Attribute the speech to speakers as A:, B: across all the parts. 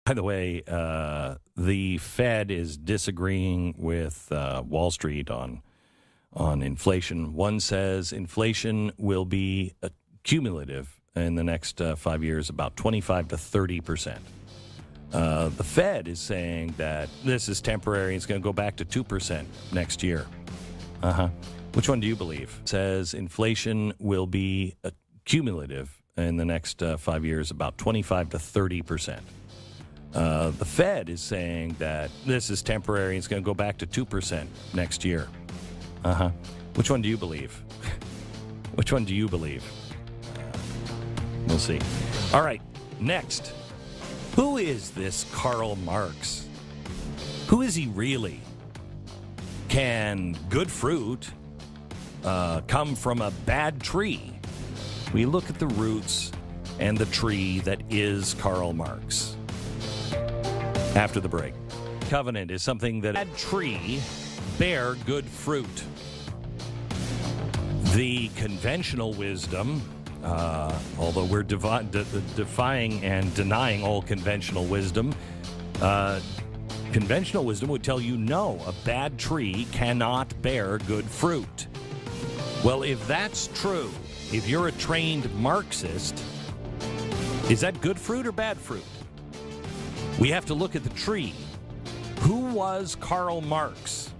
A: By the way, the Fed is disagreeing with Wall Street on inflation. One says inflation will be cumulative in the next 5 years, about 25 to 30%. The Fed is saying that this is temporary. It's going to go back to 2% next year. Which one do you believe? Says inflation will be cumulative in the next 5 years, about 25 to 30%. The Fed is saying that this is temporary. It's going to go back to 2% next year. Which one do you believe? Which one do you believe? We'll see. All right, next. Who is this Karl Marx? Who is he really? Can good fruit come from a bad tree? We look at the roots and the tree that is Karl Marx. After the break. Covenant is something that a tree bear good fruit. The conventional wisdom, although we're defying and denying all conventional wisdom would tell you no, a bad tree cannot bear good fruit. Well, if that's true, if you're a trained Marxist, is that good fruit or bad fruit? We have to look at the tree. Who was Karl Marx?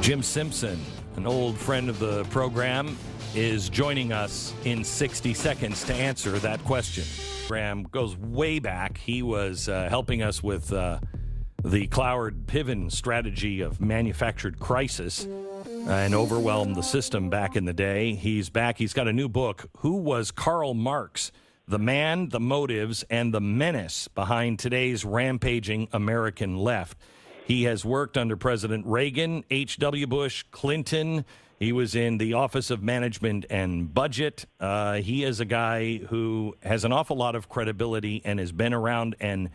A: Jim Simpson, an old friend of the program, is joining us in 60 seconds to answer that question. Program goes way back. He was helping us with the Cloward-Piven strategy of manufactured crisis and overwhelmed the system back in the day. He's back. He's got a new book, Who Was Karl Marx? The Man, the Motives, and the Menace Behind Today's Rampaging American Left. He has worked under President Reagan, H.W. Bush, Clinton. He was in the Office of Management and Budget. He is a guy who has an awful lot of credibility and has been around and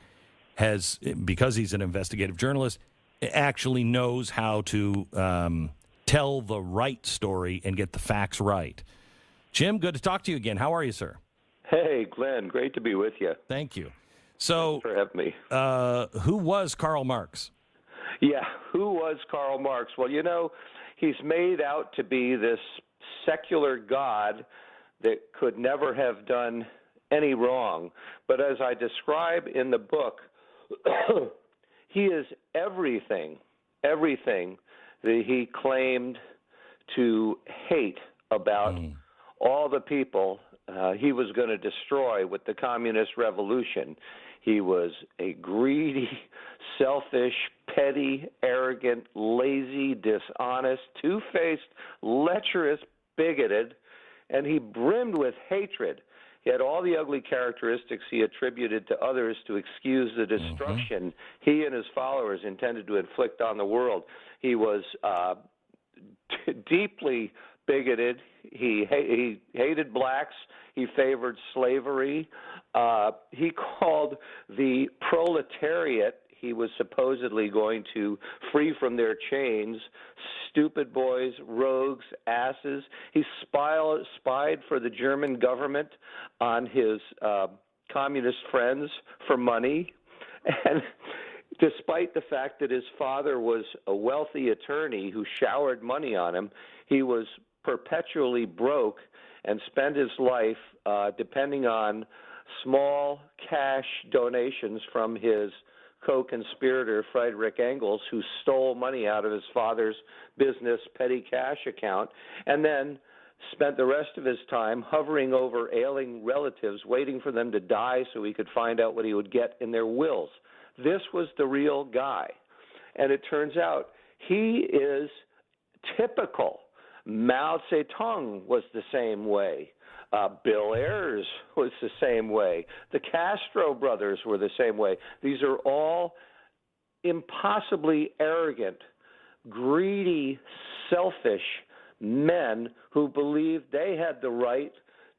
A: has, because he's an investigative journalist, actually knows how to tell the right story and get the facts right. Jim, good to talk to you again. How are you, sir?
B: Hey, Glenn, great to be with you.
A: Thank you. So,
B: Thanks for having me.
A: Who was Karl Marx?
B: Yeah, who was Karl Marx? Well, you know, he's made out to be this secular god that could never have done any wrong. But as I describe in the book, he is everything that he claimed to hate about all the people he was going to destroy with the communist revolution. He was a greedy, selfish, petty, arrogant, lazy, dishonest, two-faced, lecherous, bigoted, and he brimmed with hatred. He had all the ugly characteristics he attributed to others to excuse the destruction he and his followers intended to inflict on the world. He was deeply bigoted. He hated blacks. He favored slavery. He called the proletariat he was supposedly going to free from their chains stupid boys, rogues, asses. He spied for the German government on his communist friends for money. And despite the fact that his father was a wealthy attorney who showered money on him, he was perpetually broke and spent his life depending on small cash donations from his co-conspirator Friedrich Engels, who stole money out of his father's business petty cash account, and then spent the rest of his time hovering over ailing relatives, waiting for them to die so he could find out what he would get in their wills. This was the real guy. And it turns out he is typical. Mao Zedong was the same way. Bill Ayers was the same way. The Castro brothers were the same way. These are all impossibly arrogant, greedy, selfish men who believed they had the right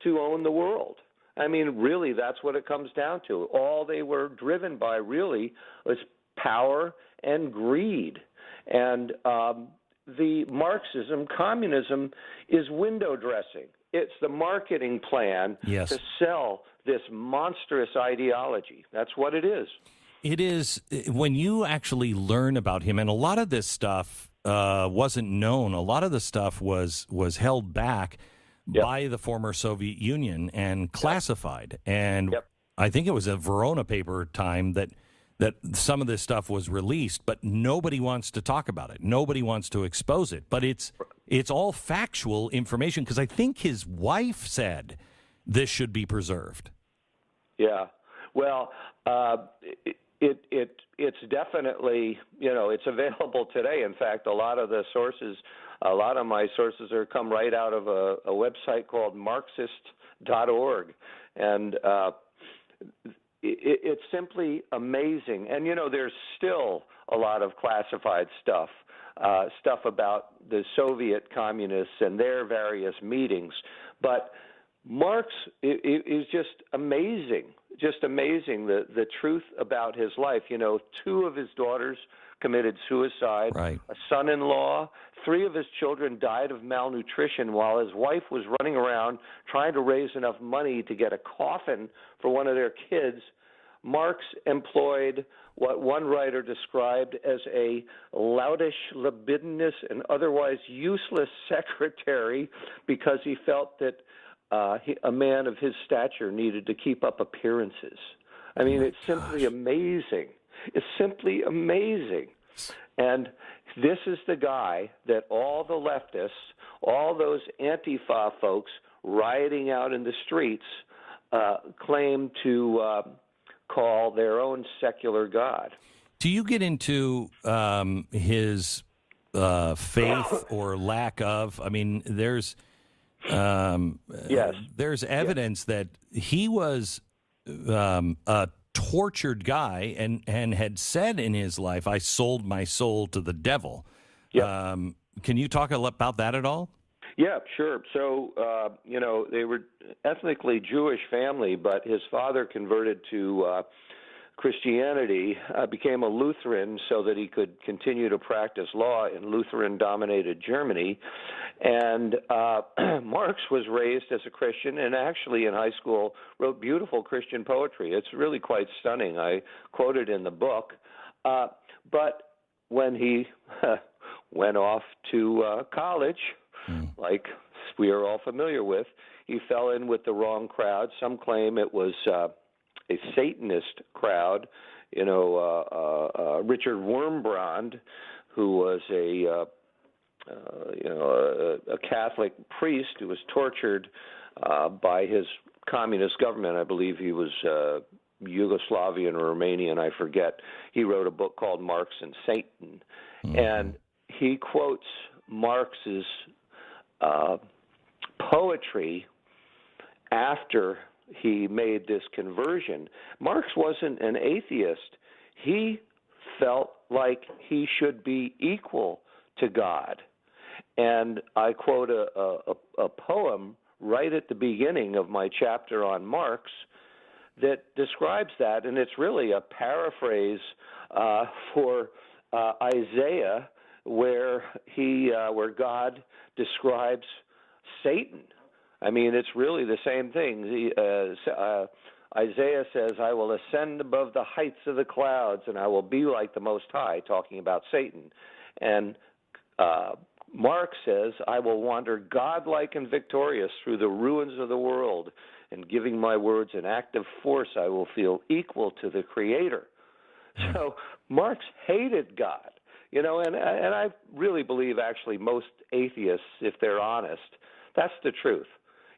B: to own the world. I mean, really, that's what it comes down to. All they were driven by, really, was power and greed. And the Marxism, communism, is window dressing. It's the marketing plan to sell this monstrous ideology. That's what it is.
A: It is, when you actually learn about him, and a lot of this stuff wasn't known. A lot of the stuff was held back by the former Soviet Union and classified. And I think it was a Verona paper time that some of this stuff was released, but nobody wants to talk about it. Nobody wants to expose it. But it's all factual information, because I think his wife said this should be preserved.
B: Yeah. Well, it's definitely, it's available today. In fact, a lot of my sources come right out of a website called Marxist.org. And it's simply amazing. And, there's still a lot of classified stuff about the Soviet communists and their various meetings. But Marx is just amazing, the truth about his life. 2 of his daughters committed suicide,
A: right.
B: A son-in-law, 3 of his children died of malnutrition while his wife was running around trying to raise enough money to get a coffin for one of their kids. Marx employed what one writer described as a loutish, libidinous, and otherwise useless secretary, because he felt that a man of his stature needed to keep up appearances. I mean, it's simply amazing. It's simply amazing. And this is the guy that all the leftists, all those Antifa folks rioting out in the streets, claim to call their own secular God.
A: Do you get into his faith or lack of? I mean, there's there's evidence that he was a tortured guy and had said in his life, "I sold my soul to the devil." Can you talk about that at all?
B: Yeah, sure. So, they were ethnically Jewish family, but his father converted to Christianity, became a Lutheran so that he could continue to practice law in Lutheran-dominated Germany. And Marx was raised as a Christian, and actually in high school wrote beautiful Christian poetry. It's really quite stunning. I quote it in the book. But when he went off to college, like we are all familiar with, he fell in with the wrong crowd. Some claim it was a Satanist crowd. Richard Wurmbrand, who was a Catholic priest who was tortured by his communist government. I believe he was Yugoslavian or Romanian, I forget. He wrote a book called Marx and Satan. And he quotes Marx's poetry after he made this conversion. Marx wasn't an atheist. He felt like he should be equal to God. And I quote a poem right at the beginning of my chapter on Marx that describes that, and it's really a paraphrase for Isaiah, where God describes Satan. I mean, it's really the same thing. Isaiah says, "I will ascend above the heights of the clouds, and I will be like the Most High," talking about Satan. And Marx says, "I will wander godlike and victorious through the ruins of the world, and giving my words an active force, I will feel equal to the Creator." So Marx hated God. And I really believe actually most atheists, if they're honest, that's the truth.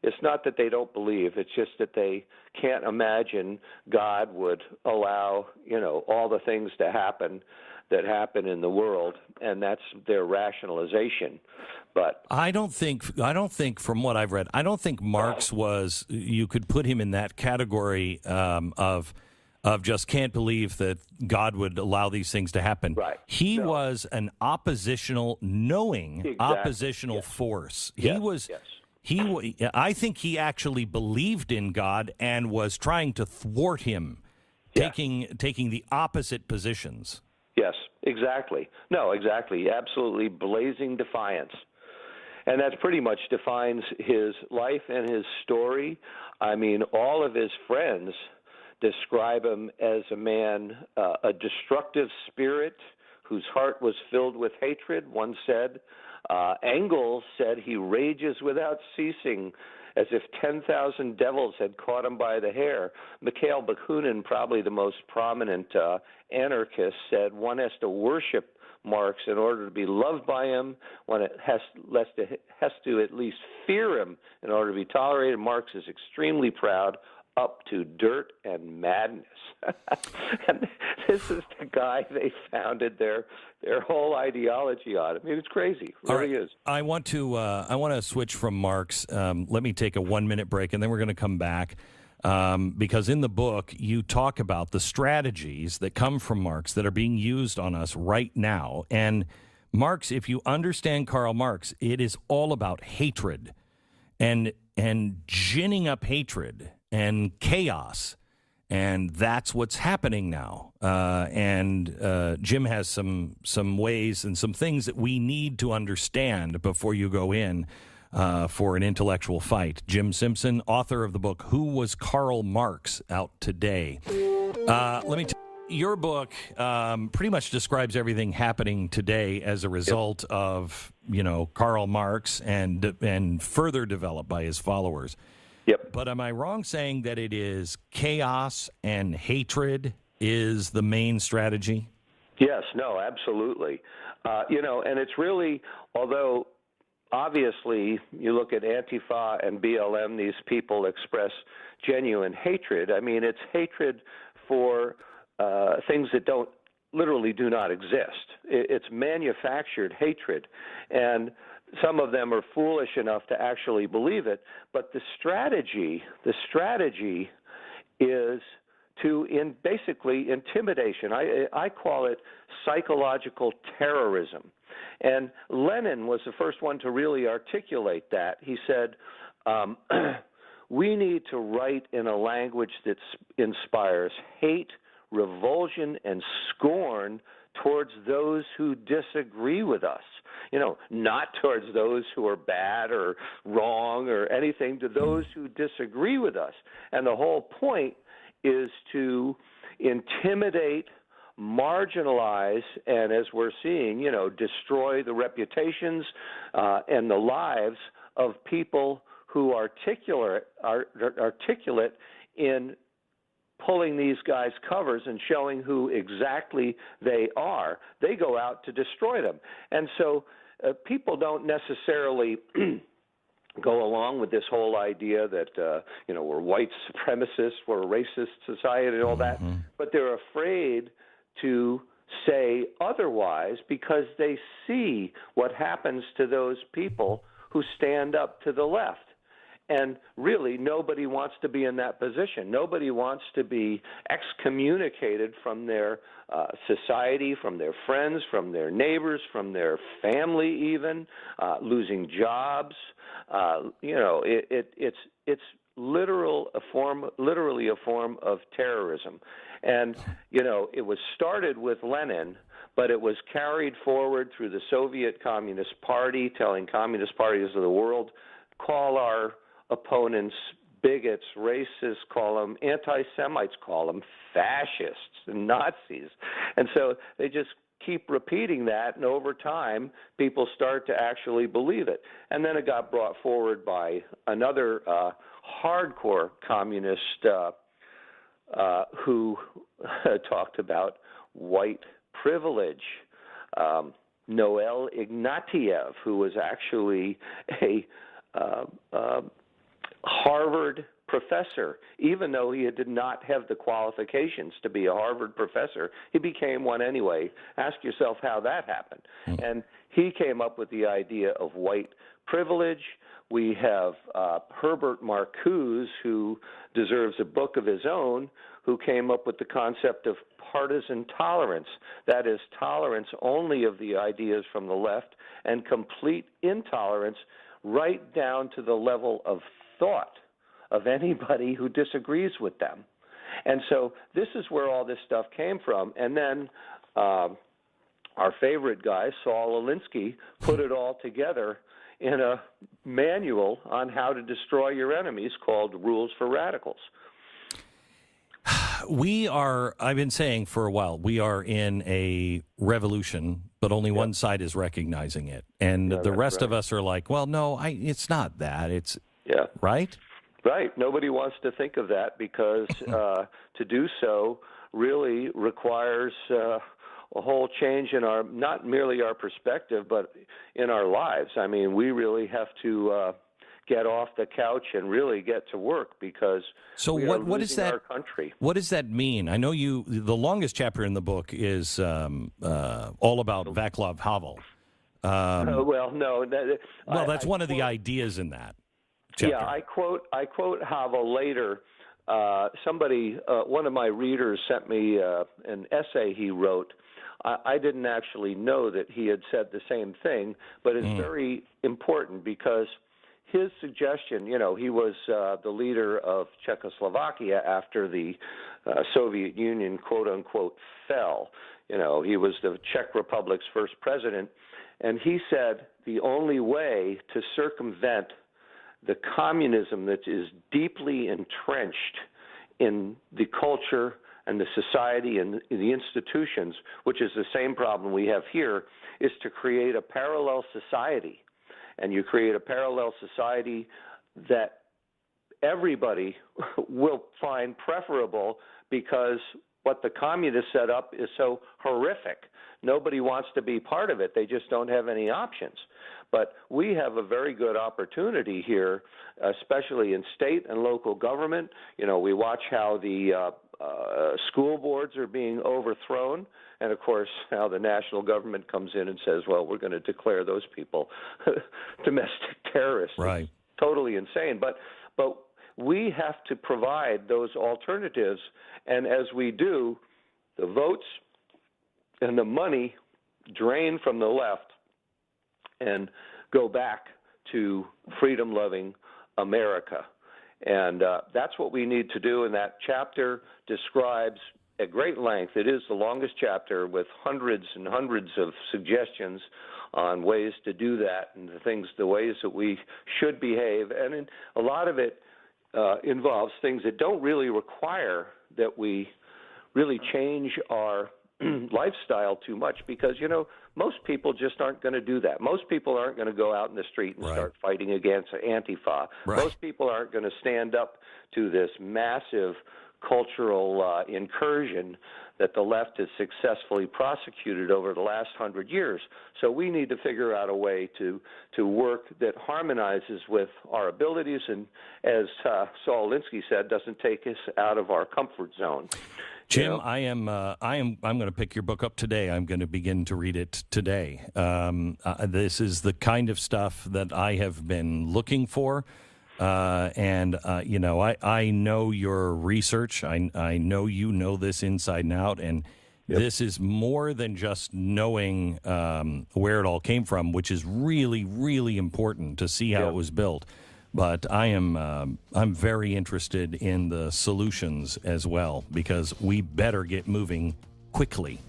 B: It's not that they don't believe, it's just that they can't imagine God would allow, all the things to happen that happen in the world, and that's their rationalization. But
A: I don't think from what I've read, I don't think Marx was, you could put him in that category of just can't believe that God would allow these things to happen.
B: Right.
A: He was an oppositional, oppositional force. He was. Yes. I think he actually believed in God and was trying to thwart him, taking the opposite positions. Yes,
B: exactly. No, exactly. Absolutely blazing defiance. And that pretty much defines his life and his story. I mean, all of his friends describe him as a man, a destructive spirit whose heart was filled with hatred, one said. Engels said he rages without ceasing, as if 10,000 devils had caught him by the hair. Mikhail Bakunin, probably the most prominent anarchist, said one has to worship Marx in order to be loved by him. One has to at least fear him in order to be tolerated. Marx is extremely proud, up to dirt and madness. And this is the guy they founded their whole ideology on. I mean, it's crazy. It really is.
A: I want to switch from Marx. Let me take a 1-minute break, and then we're going to come back. Because in the book, you talk about the strategies that come from Marx that are being used on us right now. And Marx, if you understand Karl Marx, it is all about hatred and ginning up hatred and chaos. And that's what's happening now. Jim has some ways and some things that we need to understand before you go in for an intellectual fight. Jim Simpson, author of the book "Who Was Karl Marx?" out today. Your book pretty much describes everything happening today as a result of Karl Marx and further developed by his followers.
B: Yep.
A: But am I wrong saying that it is chaos and hatred is the main strategy?
B: Yes. No. Absolutely. And it's really, although obviously, you look at Antifa and BLM, these people express genuine hatred. I mean, it's hatred for things that literally do not exist. It's manufactured hatred. And some of them are foolish enough to actually believe it. But the strategy is basically intimidation. I call it psychological terrorism. And Lenin was the first one to really articulate that. He said, we need to write in a language that inspires hate, revulsion, and scorn towards those who disagree with us. Not towards those who are bad or wrong or anything, to those who disagree with us. And the whole point is to intimidate, marginalize, and as we're seeing, destroy the reputations and the lives of people who are articulate in pulling these guys' covers and showing who exactly they are. They go out to destroy them. And so people don't necessarily go along with this whole idea that, we're white supremacists, we're a racist society and all that, but they're afraid to say otherwise because they see what happens to those people who stand up to the left. And really, nobody wants to be in that position. Nobody wants to be excommunicated from their society, from their friends, from their neighbors, from their family even, losing jobs. It's literally a form of terrorism. And, it was started with Lenin, but it was carried forward through the Soviet Communist Party, telling communist parties of the world, call our opponents bigots, racists, call them anti-Semites, call them fascists and Nazis. And so they just keep repeating that, and over time, people start to actually believe it. And then it got brought forward by another hardcore communist who talked about white privilege. Noel Ignatieff, who was actually a Harvard professor. Even though he did not have the qualifications to be a Harvard professor, he became one anyway. Ask yourself how that happened. And he came up with the idea of white privilege. We have Herbert Marcuse, who deserves a book of his own, who came up with the concept of partisan tolerance. That is, tolerance only of the ideas from the left and complete intolerance right down to the level of thought of anybody who disagrees with them. And so this is where all this stuff came from. And then our favorite guy, Saul Alinsky, put it all together in a manual on how to destroy your enemies called Rules for Radicals.
A: I've been saying for a while, we are in a revolution, but only one side is recognizing it. And the rest of us are like, well, no, it's not that. It's right?
B: Right. Nobody wants to think of that because to do so really requires a whole change in not merely our perspective, but in our lives. I mean, we really have to get off the couch and really get to work because
A: what is that?
B: Our country.
A: What does that mean? I know the longest chapter in the book is all about Václav Havel. That's one of the ideas in that chapter.
B: Yeah, I quote Havel later. One of my readers sent me an essay he wrote. I didn't actually know that he had said the same thing, but it's very important because his suggestion, he was the leader of Czechoslovakia after the Soviet Union, quote unquote, fell. He was the Czech Republic's first president, and he said the only way to circumvent the communism that is deeply entrenched in the culture and the society and the institutions, which is the same problem we have here, is to create a parallel society. And you create a parallel society that everybody will find preferable because what the communists set up is so horrific. Nobody wants to be part of it. They just don't have any options. But we have a very good opportunity here, especially in state and local government. We watch how the school boards are being overthrown. And, of course, how the national government comes in and says, well, we're going to declare those people domestic terrorists.
A: Right.
B: It's totally insane. But we have to provide those alternatives. And as we do, the votes and the money drain from the left and go back to freedom-loving America. And that's what we need to do. And that chapter describes at great length. It is the longest chapter with hundreds and hundreds of suggestions on ways to do that and the ways that we should behave. And a lot of it involves things that don't really require that we really change our lifestyle too much because, most people just aren't going to do that. Most people aren't going to go out in the street and start fighting against Antifa.
A: Right.
B: Most people aren't going to stand up to this massive cultural incursion that the left has successfully prosecuted over the last 100 years. So we need to figure out a way to work that harmonizes with our abilities and, as Saul Alinsky said, doesn't take us out of our comfort zone.
A: Jim, I'm going to pick your book up today. I'm going to begin to read it today. This is the kind of stuff that I have been looking for. I know your research. I know you know this inside and out, and this is more than just knowing where it all came from, which is really, really important to see how it was built. But I'm very interested in the solutions as well, because we better get moving quickly,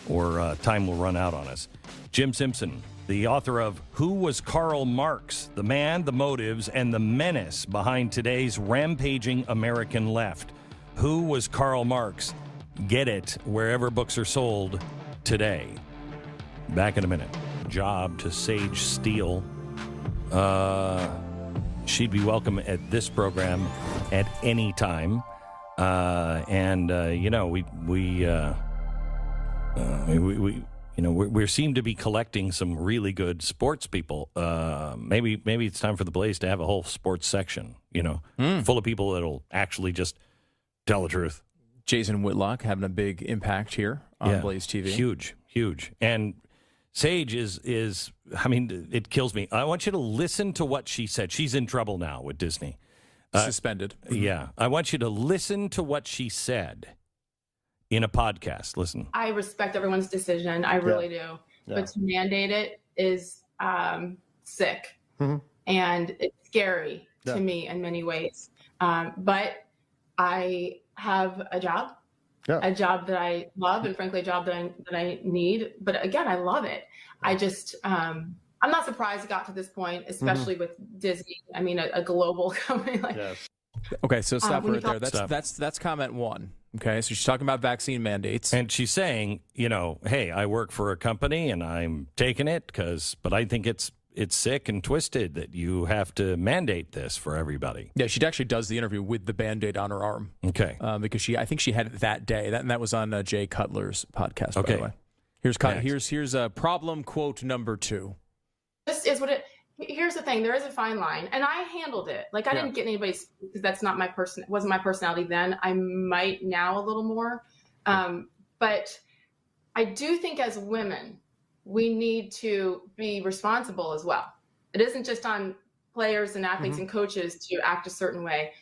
A: or time will run out on us. Jim Simpson, the author of Who Was Karl Marx? The Man, the Motives, and the Menace Behind Today's Rampaging American Left. Who Was Karl Marx? Get it wherever books are sold today. Back in a minute. Job to Sage Steele. She'd be welcome at this program at any time. We seem to be collecting some really good sports people. Maybe it's time for the Blaze to have a whole sports section, full of people that'll actually just tell the truth.
C: Jason Whitlock having a big impact here on Blaze TV.
A: Huge. And Sage is it kills me. I want you to listen to what she said. She's in trouble now with Disney.
C: Suspended.
A: Yeah. I want you to listen to what she said in a podcast. Listen.
D: I respect everyone's decision. I really do. Yeah. But to mandate it is sick. Mm-hmm. And it's scary to me in many ways. But I have a job that I love, and frankly, a job that I need. But again, I love it. I just, I'm not surprised it got to this point, especially with Disney. I mean, a global company like.
C: Yes. Okay, so stop right there.
A: Stop.
C: That's comment one. Okay, so she's talking about vaccine mandates,
A: and she's saying, hey, I work for a company and I'm taking it but I think it's sick and twisted that you have to mandate this for everybody.
C: Yeah, she actually does the interview with the Band-Aid on her arm.
A: Okay,
C: because I think she had it that day, and that was on Jay Cutler's podcast.
A: Okay,
C: by the way, here's a problem quote number 2.
D: This is what it. Here's the thing: there is a fine line, and I handled it. Like I didn't get anybody's because that's not my person. It wasn't my personality then. I might now a little more, but I do think as women, we need to be responsible as well. It isn't just on players and athletes and coaches to act a certain way.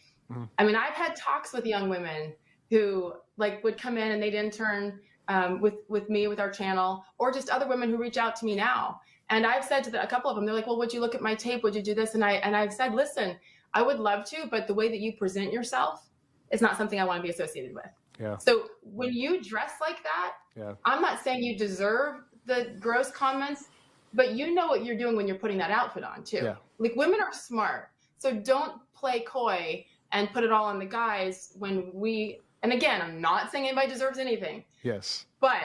D: I mean, I've had talks with young women who would come in and they'd intern with me, with our channel, or just other women who reach out to me now. And I've said to a couple of them, they're like, well, would you look at my tape? Would you do this? And I've said, listen, I would love to, but the way that you present yourself is not something I want to be associated with.
C: Yeah.
D: So when you dress like that, I'm not saying you deserve the gross comments, but you know what you're doing when you're putting that outfit on too. Yeah. Like women are smart. So don't play coy and put it all on the guys and again, I'm not saying anybody deserves anything.
C: Yes.
D: But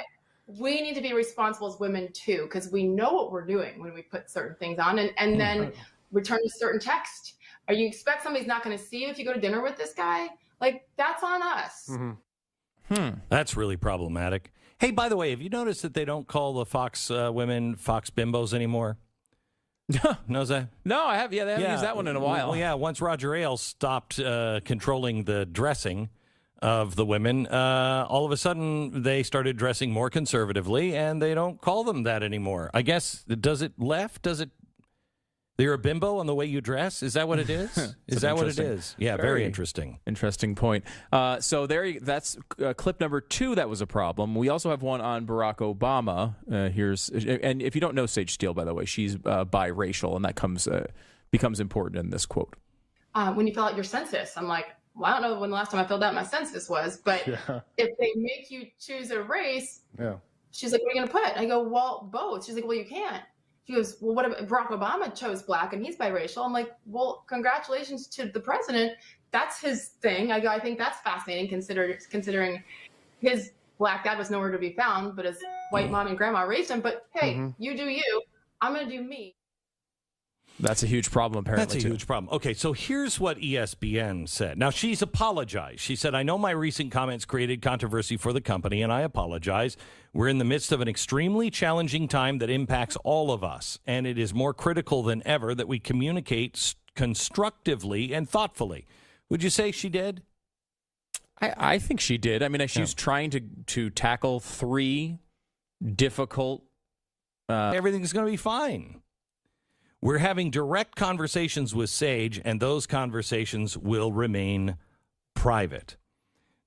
D: we need to be responsible as women too, because we know what we're doing when we put certain things on and then return a certain text. Or you expect somebody's not going to see you if you go to dinner with this guy? Like, that's on us.
A: That's really problematic. Hey, by the way, have you noticed that they don't call the Fox women Fox bimbos anymore? Knows that?
C: No, I have. Yeah, they haven't used that one in a while.
A: Well, yeah, once Roger Ailes stopped controlling the dressing of the women, all of a sudden they started dressing more conservatively, and they don't call them that anymore. I guess, does it left? Does it? You're a bimbo on the way you dress? Is that what it is? Is that what it is? Yeah, very interesting.
C: Interesting point. So that's clip number 2 that was a problem. We also have one on Barack Obama. And if you don't know Sage Steele, by the way, she's biracial, and that becomes important in this quote.
D: When you fill out your census, I'm like, well, I don't know when the last time I filled out my census was, but if they make you choose a race, she's like, what are you going to put? I go, well, both. She's like, well, you can't. She goes, well, what if Barack Obama chose black and he's biracial? I'm like, well, congratulations to the president. That's his thing. I go, I think that's fascinating considering his black dad was nowhere to be found, but his white mom and grandma raised him. But hey, you do you. I'm going to do me.
C: That's a huge problem, apparently.
A: That's a huge problem. Okay, so here's what ESPN said. Now, she's apologized. She said, I know my recent comments created controversy for the company, and I apologize. We're in the midst of an extremely challenging time that impacts all of us, and it is more critical than ever that we communicate constructively and thoughtfully. Would you say she did?
C: I think she did. I mean, she was trying to tackle 3 difficult...
A: Everything's going to be fine. We're having direct conversations with Sage, and those conversations will remain private.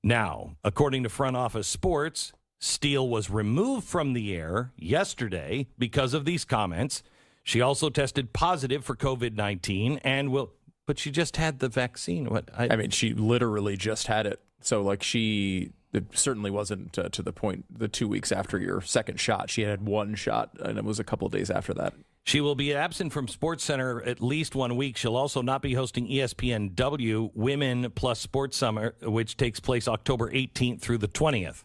A: Now, according to Front Office Sports, Steele was removed from the air yesterday because of these comments. She also tested positive for COVID-19 but she just had the vaccine.
C: I mean, she literally just had it. So, it certainly wasn't to the point, the 2 weeks after your second shot. She had 1 shot, and it was a couple of days after that.
A: She will be absent from SportsCenter at least 1 week. She'll also not be hosting ESPNW Women Plus Sports Summer, which takes place October 18th through the 20th.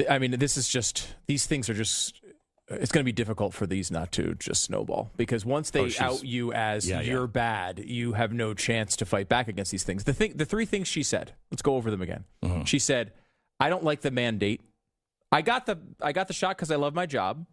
C: I mean, these things are just, it's going to be difficult for these not to just snowball. Because once they out you as you're bad, you have no chance to fight back against these things. The 3 things she said, let's go over them again. Mm-hmm. She said, I don't like the mandate. I got the shot because I love my job.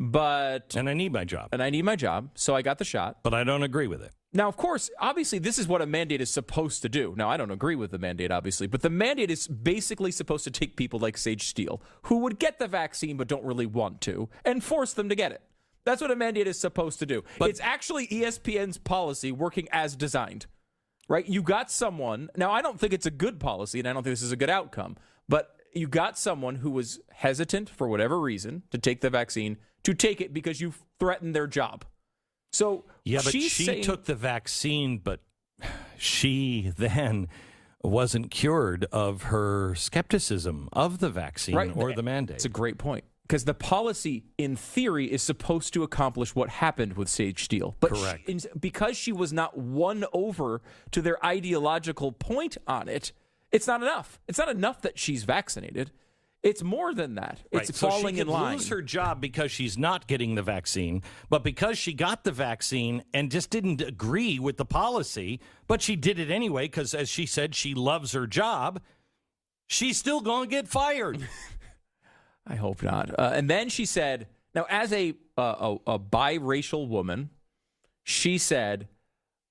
A: And I need my job.
C: So I got the shot.
A: But I don't agree with it.
C: Now, of course, obviously, this is what a mandate is supposed to do. Now, I don't agree with the mandate, obviously, but the mandate is basically supposed to take people like Sage Steele, who would get the vaccine but don't really want to, and force them to get it. That's what a mandate is supposed to do. But it's actually ESPN's policy working as designed, right? You got someone. Now, I don't think it's a good policy, and I don't think this is a good outcome, but you got someone who was hesitant for whatever reason to take the vaccine, to take it because you threatened their job. So
A: but she took the vaccine, but she then wasn't cured of her skepticism of the vaccine or the mandate.
C: It's a great point. because the policy, in theory, is supposed to accomplish what happened with Sage Steele. But
A: correct.
C: Because she was not won over to their ideological point on it, it's not enough. It's not enough that she's vaccinated. It's more than that.
A: Right.
C: It's
A: so
C: falling
A: she
C: in line.
A: Lose her job because she's not getting the vaccine, but because she got the vaccine and just didn't agree with the policy, but she did it anyway because, as she said, she loves her job, she's still going to get fired.
C: I hope not. And then she said, now as a biracial woman, she said,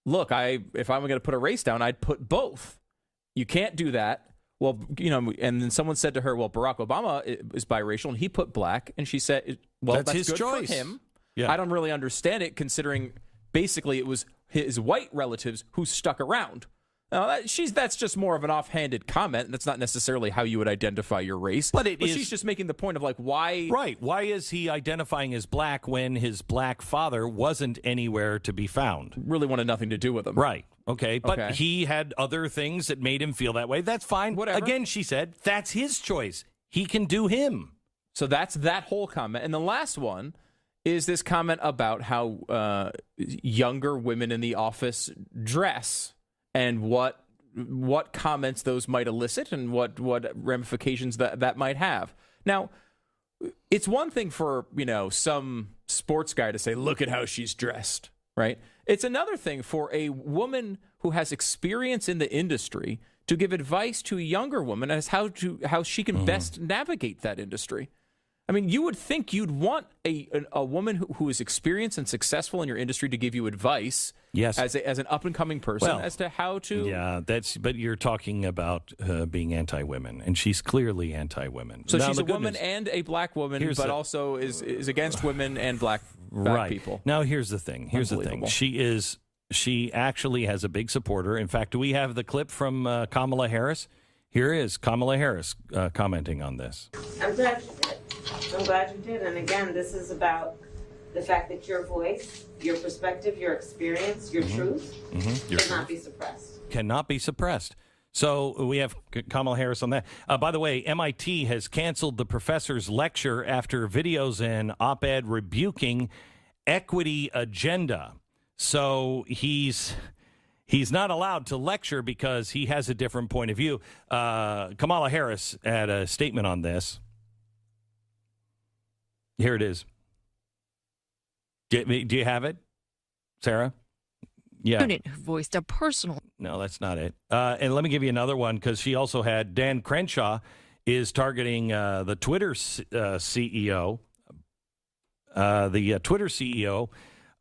C: look, if I'm going to put a race down, I'd put both. You can't do that. Well, and then someone said to her, well, Barack Obama is biracial, and he put black. And she said, well, that's
A: his
C: good
A: choice
C: for him.
A: Yeah.
C: I don't really understand it, considering basically it was his white relatives who stuck around. Now, that's just more of an offhanded comment. That's not necessarily how you would identify your race. But she's just making the point of, like, why...
A: Right. Why is he identifying as black when his black father wasn't anywhere to be found?
C: Really wanted nothing to do with him.
A: Right. Okay. But he had other things that made him feel that way. That's fine.
C: Whatever.
A: Again, she said, that's his choice. He can do him.
C: So that's that whole comment. And the last one is this comment about how younger women in the office dress and what comments those might elicit and what ramifications that might have. Now, it's one thing for, some sports guy to say, look at how she's dressed, right? It's another thing for a woman who has experience in the industry to give advice to a younger woman as how she can best navigate that industry. I mean, you would think you'd want a woman who is experienced and successful in your industry to give you advice,
A: yes,
C: as an up and coming person as to how to.
A: Yeah, but you're talking about being anti-women, and she's clearly anti-women.
C: So she's a woman and a black woman, but also is against women and black people.
A: Now here's the thing. She actually has a big supporter. In fact, do we have the clip from Kamala Harris? Here is Kamala Harris commenting on this.
E: I'm glad you did. I'm glad you did. And again, this is about the fact that your voice, your perspective, your experience, your truth cannot be suppressed.
A: Cannot be suppressed. So we have Kamala Harris on that. By the way, MIT has canceled the professor's lecture after videos and op-ed rebuking equity agenda. So he's not allowed to lecture because he has a different point of view. Kamala Harris had a statement on this. Here it is. Do you have it, Sarah? Yeah.
F: Student who voiced a personal.
A: No, that's not it. And let me give you another one because she also had Dan Crenshaw is targeting the Twitter CEO. The Twitter CEO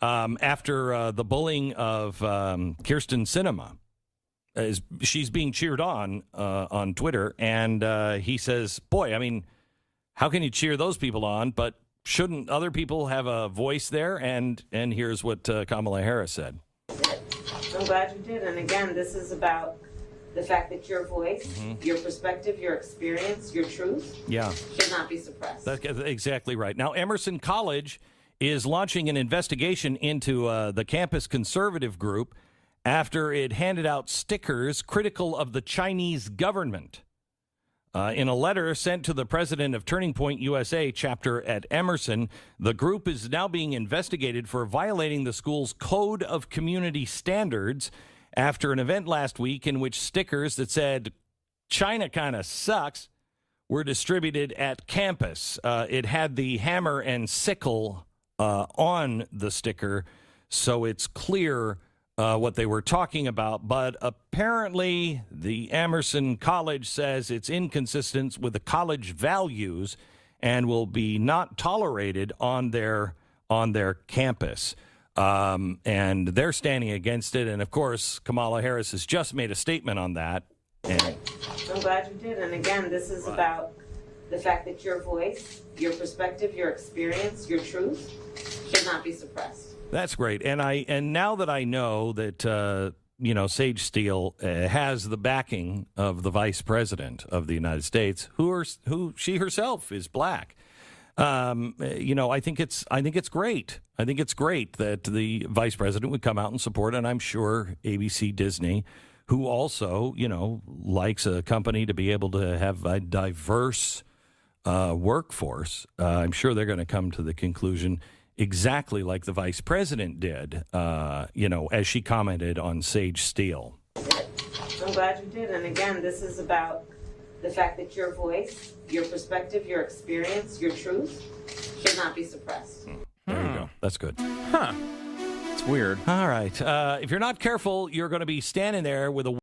A: after the bullying of Kirsten Sinema. She's being cheered on Twitter, and he says, boy, I mean, how can you cheer those people on, but shouldn't other people have a voice there? And here's what Kamala Harris said.
E: I'm glad you did. And again, this is about the fact that your voice, your perspective, your experience, your truth should not be suppressed.
A: That's exactly right. Now, Emerson College is launching an investigation into the campus conservative group after it handed out stickers critical of the Chinese government. In a letter sent to the president of Turning Point USA chapter at Emerson, the group is now being investigated for violating the school's Code of Community Standards after an event last week in which stickers that said, China kind of sucks, were distributed at campus. It had the hammer and sickle on the sticker, so it's clear what they were talking about, but apparently the Emerson College says it's inconsistent with the college values and will be not tolerated on their campus. And they're standing against it. And, of course, Kamala Harris has just made a statement on that. And
E: I'm glad you did. And, again, this is about the fact that your voice, your perspective, your experience, your truth should not be suppressed.
A: That's great. And now that I know that, Sage Steele has the backing of the vice president of the United States, who she herself is black, I think it's great. I think it's great that the vice president would come out and support, and I'm sure ABC Disney, who also, likes a company to be able to have a diverse workforce, I'm sure they're going to come to the conclusion exactly like the vice president did, as she commented on Sage Steele.
E: I'm glad you did. And again, this is about the fact that your voice, your perspective, your experience, your truth should not be suppressed.
A: There you go. That's good.
C: Huh. It's weird.
A: All right. If you're not careful, you're going to be standing there with a